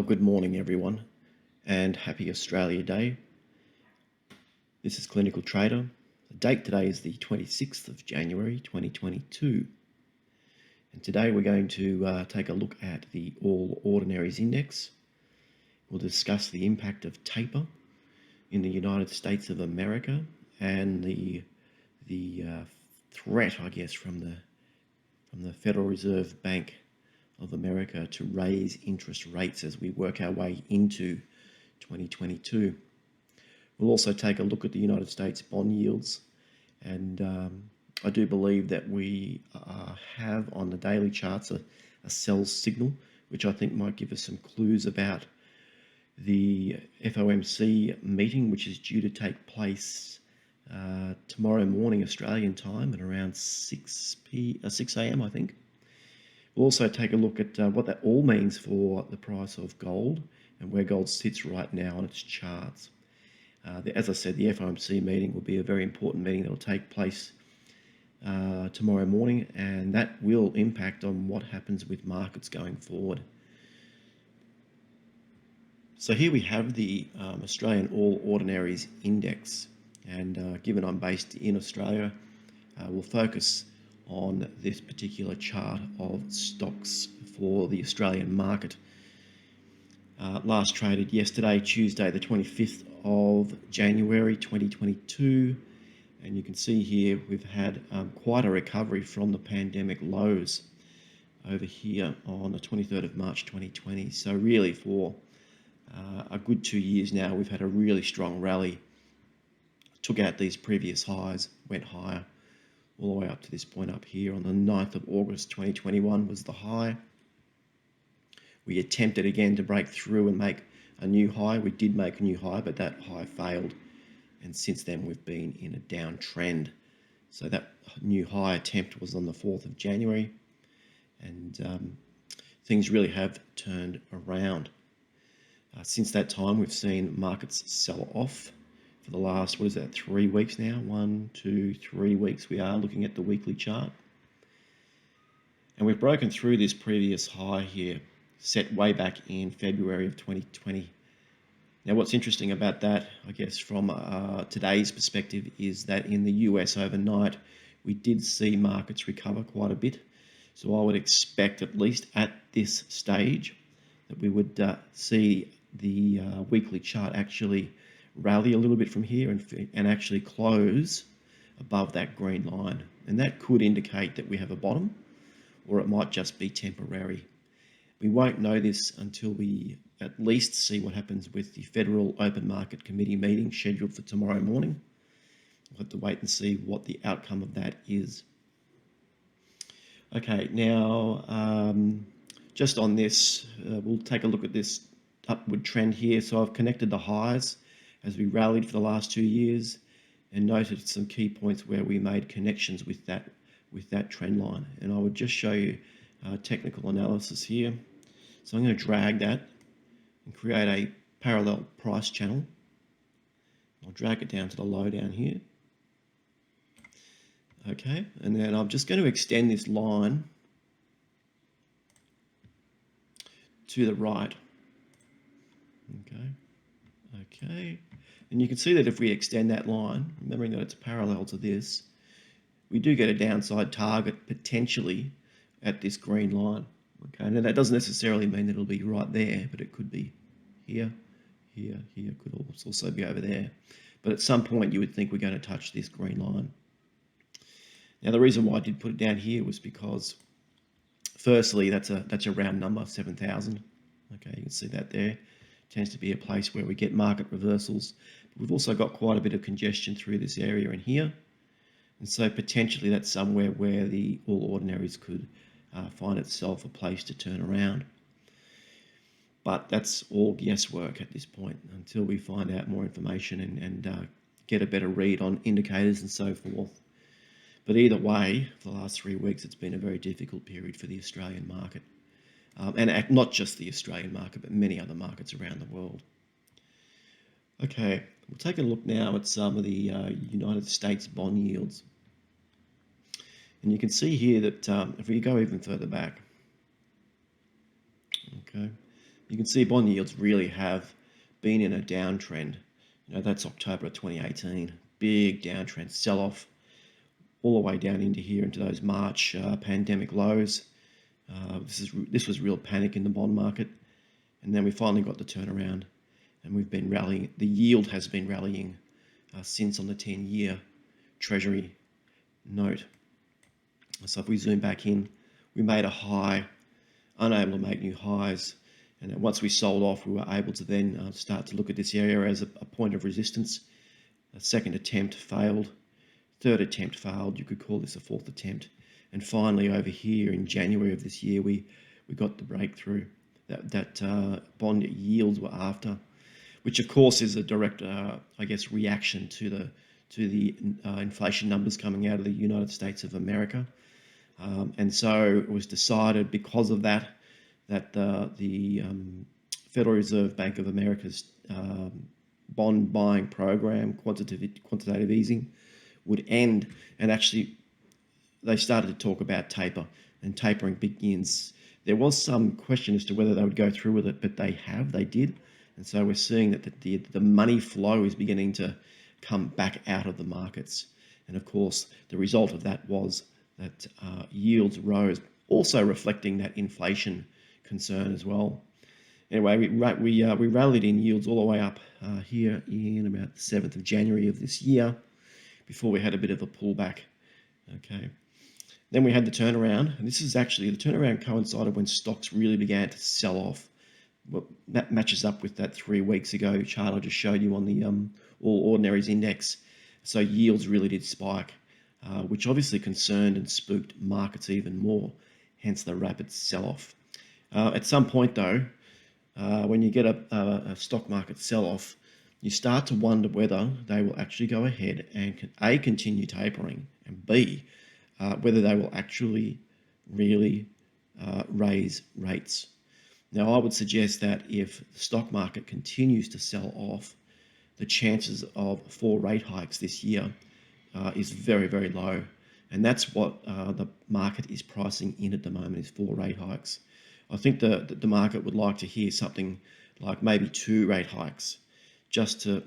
Good morning, everyone, and happy Australia Day. This is Clinical Trader. The date today is the 26th of January 2022. And today we're going to take a look at the All Ordinaries Index. We'll discuss the impact of taper in the United States of America and the threat, I guess, from the Federal Reserve Bank of America to raise interest rates as we work our way into 2022. We'll also take a look at the United States bond yields, and I do believe that we have on the daily charts a sell signal, which I think might give us some clues about the FOMC meeting, which is due to take place tomorrow morning Australian time at around 6 a.m. I think. We'll also take a look at what that all means for the price of gold and where gold sits right now on its charts. As I said, the FOMC meeting will be a very important meeting that will take place tomorrow morning, and that will impact on what happens with markets going forward. So here we have the Australian All Ordinaries Index, and given I'm based in Australia, we'll focus on this particular chart of stocks for the Australian market. Last traded yesterday, Tuesday, the 25th of January 2022, and you can see here we've had quite a recovery from the pandemic lows over here on the 23rd of March 2020. So really for a good 2 years now, we've had a really strong rally, took out these previous highs, went higher, all the way up to this point up here on the 9th of August 2021 was the high. We attempted again to break through and make a new high. We did make a new high, but that high failed. And since then, we've been in a downtrend. So that new high attempt was on the 4th of January. And things really have turned around. Since that time, we've seen markets sell off. For the last, 3 weeks now? 1, 2, 3 weeks. We are looking at the weekly chart. And we've broken through this previous high here, set way back in February of 2020. Now, what's interesting about that, I guess, from today's perspective, is that in the US overnight, we did see markets recover quite a bit. So I would expect, at least at this stage, that we would see the weekly chart actually rally a little bit from here and actually close above that green line. And that could indicate that we have a bottom, or it might just be temporary. We won't know this until we at least see what happens with the Federal Open Market Committee meeting scheduled for tomorrow morning. We'll have to wait and see what the outcome of that is. Okay, now just on this, we'll take a look at this upward trend here. So I've connected the highs as we rallied for the last 2 years and noted some key points where we made connections with that trend line. And I would just show you technical analysis here. So I'm going to drag that and create a parallel price channel. I'll drag it down to the low down here. Okay, and then I'm just going to extend this line to the right. Okay, and you can see that if we extend that line, remembering that it's parallel to this, we do get a downside target potentially at this green line. Okay, now that doesn't necessarily mean that it'll be right there, but it could be here, could also be over there. But at some point you would think we're going to touch this green line. Now the reason why I did put it down here was because firstly, that's a round number, 7,000. Okay, you can see that there. Tends to be a place where we get market reversals. But we've also got quite a bit of congestion through this area in here. And so potentially that's somewhere where the All Ordinaries could find itself a place to turn around. But that's all guesswork at this point until we find out more information and get a better read on indicators and so forth. But either way, for the last 3 weeks, it's been a very difficult period for the Australian market. And not just the Australian market, but many other markets around the world. Okay, we'll take a look now at some of the United States bond yields. And you can see here that if we go even further back, okay, you can see bond yields really have been in a downtrend. That's October of 2018. Big downtrend, sell-off all the way down into here, into those March pandemic lows. This was real panic in the bond market. And then we finally got the turnaround, and we've been rallying. The yield has been rallying since on the 10-year Treasury note. So if we zoom back in, we made a high, unable to make new highs. And then once we sold off, we were able to then start to look at this area as a point of resistance. A second attempt failed. Third attempt failed. You could call this a fourth attempt. And finally, over here in January of this year, we got the breakthrough that bond yields were after, which of course is a direct, reaction to the inflation numbers coming out of the United States of America. And so it was decided because of that the Federal Reserve Bank of America's bond buying program, quantitative easing, would end. And actually, they started to talk about taper, and tapering begins. There was some question as to whether they would go through with it, but they did. And so we're seeing that the money flow is beginning to come back out of the markets. And of course, the result of that was that yields rose, also reflecting that inflation concern as well. Anyway, we rallied in yields all the way up here in about the 7th of January of this year, before we had a bit of a pullback. Okay. Then we had the turnaround, and this is actually, the turnaround coincided when stocks really began to sell off. Well, that matches up with that 3 weeks ago chart I just showed you on the All Ordinaries Index. So yields really did spike, which obviously concerned and spooked markets even more, hence the rapid sell-off. At some point though, when you get a stock market sell-off, you start to wonder whether they will actually go ahead and A, continue tapering, and B, whether they will actually really raise rates. Now, I would suggest that if the stock market continues to sell off, the chances of 4 rate hikes this year is very, very low. And that's what the market is pricing in at the moment, is 4 rate hikes. I think the market would like to hear something like maybe 2 rate hikes, just to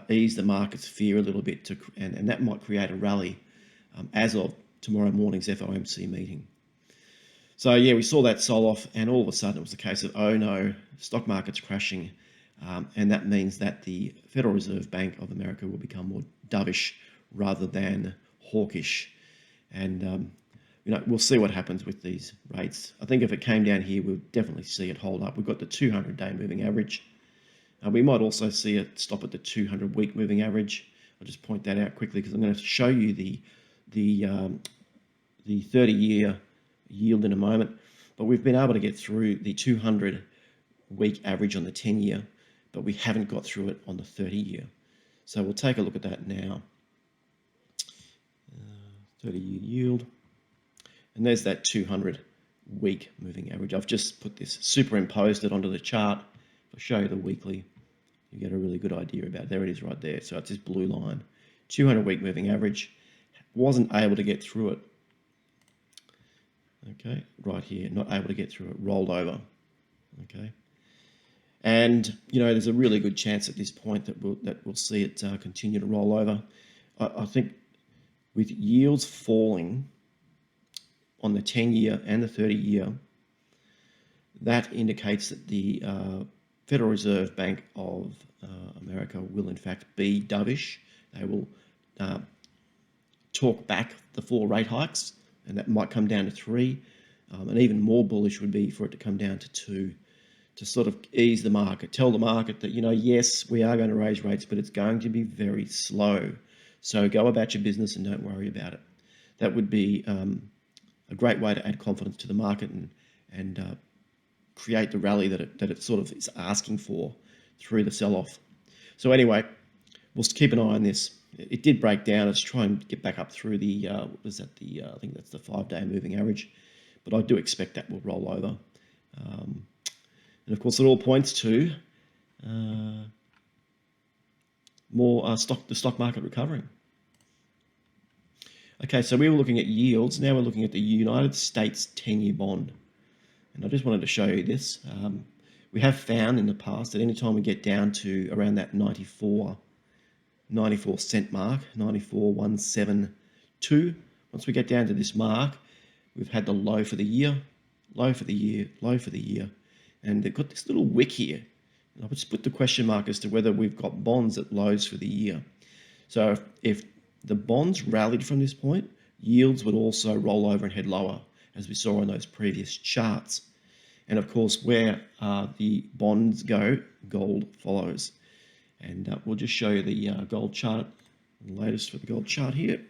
ease the market's fear a little bit, and that might create a rally as of tomorrow morning's FOMC meeting. So yeah, we saw that sell off, and all of a sudden it was a case of, oh no, stock market's crashing, and that means that the Federal Reserve Bank of America will become more dovish rather than hawkish. And we'll see what happens with these rates. I think if it came down here, we'll definitely see it hold up. We've got the 200-day moving average. We might also see it stop at the 200-week moving average. I'll just point that out quickly because I'm going to show you the 30-year yield in a moment. But we've been able to get through the 200-week average on the 10-year, but we haven't got through it on the 30-year. So we'll take a look at that now. 30-year yield. And there's that 200-week moving average. I've just put this, superimposed it onto the chart. I'll show you the weekly. You get a really good idea about it. There it is right there. So it's this blue line. 200-week moving average. Wasn't able to get through it. Okay, right here. Not able to get through it. Rolled over. Okay. And, there's a really good chance at this point that we'll see it continue to roll over. I think with yields falling on the 10-year and the 30-year, that indicates that the Federal Reserve Bank of America will in fact be dovish. They will talk back the 4 rate hikes, and that might come down to 3. And even more bullish would be for it to come down to 2, to sort of ease the market, tell the market that, yes, we are going to raise rates, but it's going to be very slow. So go about your business and don't worry about it. That would be a great way to add confidence to the market and create the rally that it sort of is asking for through the sell-off. So anyway, we'll keep an eye on this. It did break down. Let's try and get back up through the, I think that's the 5-day moving average. But I do expect that will roll over. And of course, it all points to the stock market recovering. Okay, so we were looking at yields. Now we're looking at the United States 10-year bond. And I just wanted to show you this. We have found in the past that anytime we get down to around that 94 cent mark, 94,172, once we get down to this mark, we've had the low for the year, low for the year, low for the year, and they've got this little wick here. And I'll just put the question mark as to whether we've got bonds at lows for the year. So if the bonds rallied from this point, yields would also roll over and head lower, as we saw on those previous charts. And of course, where the bonds go, gold follows. And we'll just show you the gold chart, the latest for the gold chart here.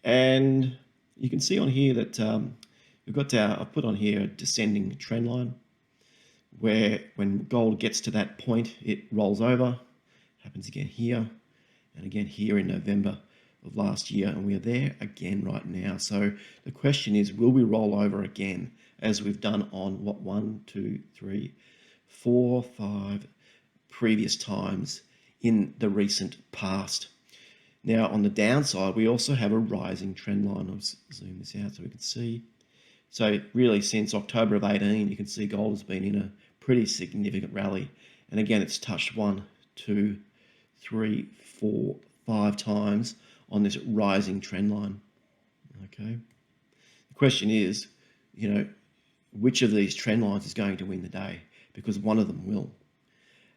And you can see on here that we've got I've put on here a descending trend line, where when gold gets to that point, it rolls over. Happens again here, and again here in November of last year, and we are there again right now. So the question is, will we roll over again, as we've done on what, 1, 2, 3, 4, 5 previous times in the recent past? Now on the downside, we also have a rising trend line. I'll zoom this out so we can see. So really, since October of 18, you can see gold has been in a pretty significant rally, and again it's touched 1, 2, 3, 4, 5 times on this rising trend line. Okay, the question is, which of these trend lines is going to win the day? Because one of them will.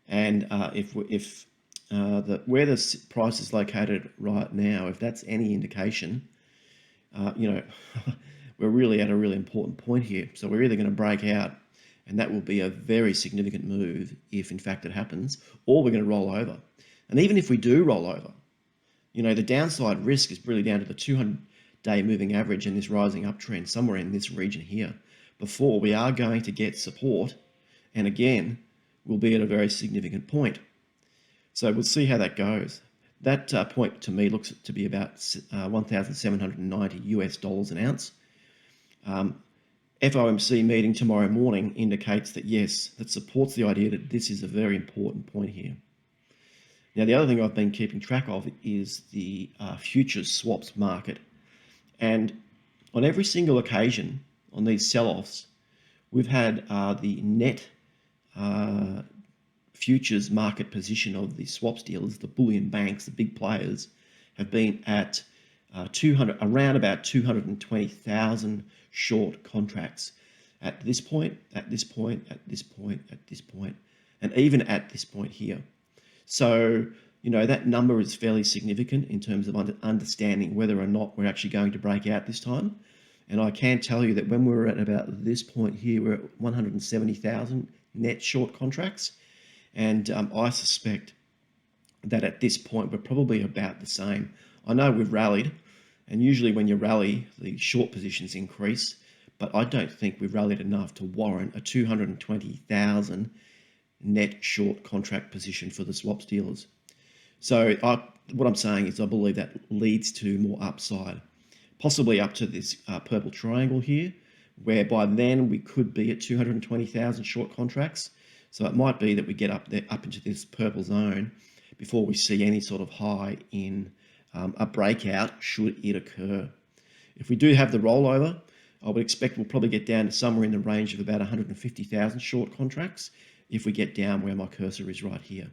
And if where the price is located right now, if that's any indication, we're really at a really important point here. So we're either going to break out, and that will be a very significant move if in fact it happens, or we're going to roll over. And even if we do roll over, the downside risk is really down to the 200-day moving average and this rising uptrend somewhere in this region here, before we are going to get support, and again, we'll be at a very significant point. So we'll see how that goes. That point to me looks to be about $1,790 an ounce. FOMC meeting tomorrow morning indicates that yes, that supports the idea that this is a very important point here. Now, the other thing I've been keeping track of is the futures swaps market. And on every single occasion on these sell-offs, we've had the net futures market position of the swaps dealers, the bullion banks, the big players, have been at around about 220,000 short contracts at this point, at this point, at this point, at this point, and even at this point here. So, that number is fairly significant in terms of understanding whether or not we're actually going to break out this time. And I can tell you that when we're at about this point here, we're at 170,000 net short contracts. And I suspect that at this point, we're probably about the same. I know we've rallied, and usually when you rally, the short positions increase, but I don't think we've rallied enough to warrant a 220,000 net short contract position for the swaps dealers. So what I'm saying is I believe that leads to more upside, possibly up to this purple triangle here, where by then we could be at 220,000 short contracts. So it might be that we get up there, up into this purple zone, before we see any sort of high in a breakout, should it occur. If we do have the rollover, I would expect we'll probably get down to somewhere in the range of about 150,000 short contracts if we get down where my cursor is right here.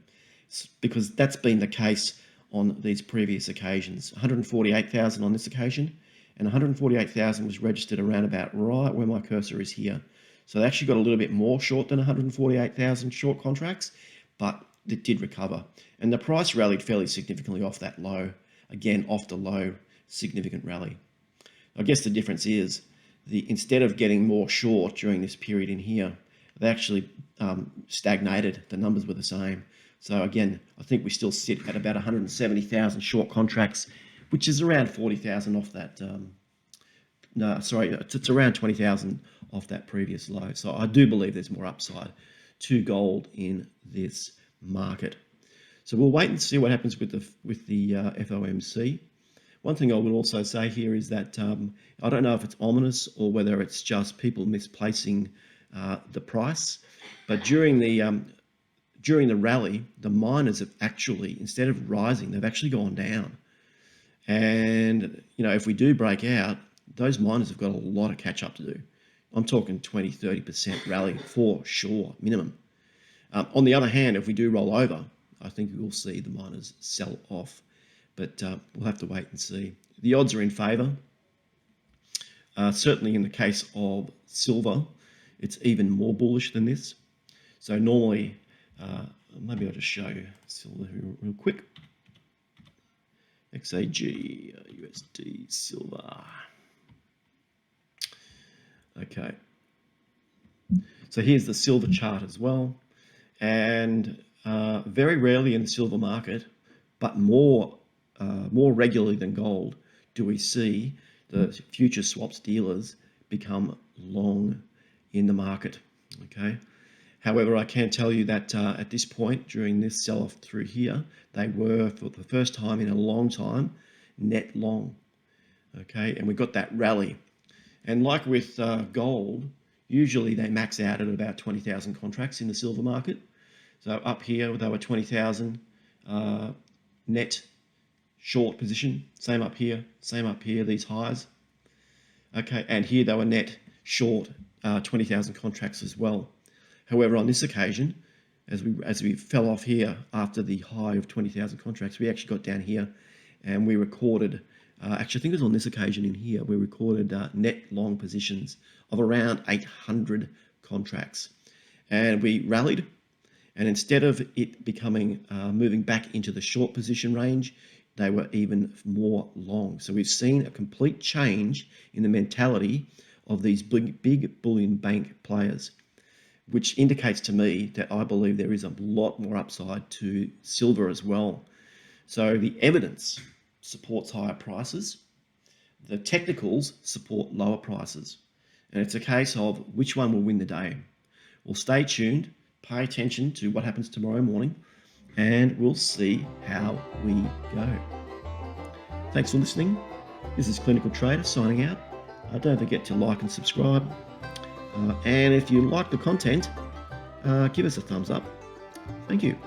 Because that's been the case on these previous occasions. 148,000 on this occasion, and 148,000 was registered around about right where my cursor is here. So they actually got a little bit more short than 148,000 short contracts, but it did recover. And the price rallied fairly significantly off that low. Again, off the low, significant rally. I guess the difference is, instead of getting more short during this period in here, they actually stagnated. The numbers were the same. So again, I think we still sit at about 170,000 short contracts, which is around 40,000 off that. It's around 20,000 off that previous low. So I do believe there's more upside to gold in this market. So we'll wait and see what happens with the FOMC. One thing I will also say here is that I don't know if it's ominous or whether it's just people misplacing the price, but during the rally, the miners have actually, instead of rising, they've actually gone down. And if we do break out, those miners have got a lot of catch up to do. I'm talking 20-30% rally for sure, minimum. On the other hand, if we do roll over, I think we will see the miners sell off, but we'll have to wait and see. The odds are in favour. Certainly in the case of silver, it's even more bullish than this. So normally, maybe I'll just show you silver real quick. XAG, USD, silver. Okay. So here's the silver chart as well. And very rarely in the silver market, but more regularly than gold, do we see the future swaps dealers become long in the market. Okay. However, I can tell you that at this point, during this sell-off through here, they were, for the first time in a long time, net long. Okay, and we got that rally. And like with gold, usually they max out at about 20,000 contracts in the silver market. So up here, they were 20,000 net short position. Same up here, these highs. Okay, and here they were net short 20,000 contracts as well. However, on this occasion, as we fell off here after the high of 20,000 contracts, we actually got down here and we recorded, actually I think it was on this occasion in here, we recorded net long positions of around 800 contracts. And we rallied, and instead of it becoming, moving back into the short position range, they were even more long. So we've seen a complete change in the mentality of these big bullion bank players, which indicates to me that I believe there is a lot more upside to silver as well. So the evidence supports higher prices. The technicals support lower prices. And it's a case of which one will win the day. Well, stay tuned, pay attention to what happens tomorrow morning, and we'll see how we go. Thanks for listening. This is Clinical Trader signing out. Don't forget to like and subscribe. And if you like the content, give us a thumbs up. Thank you.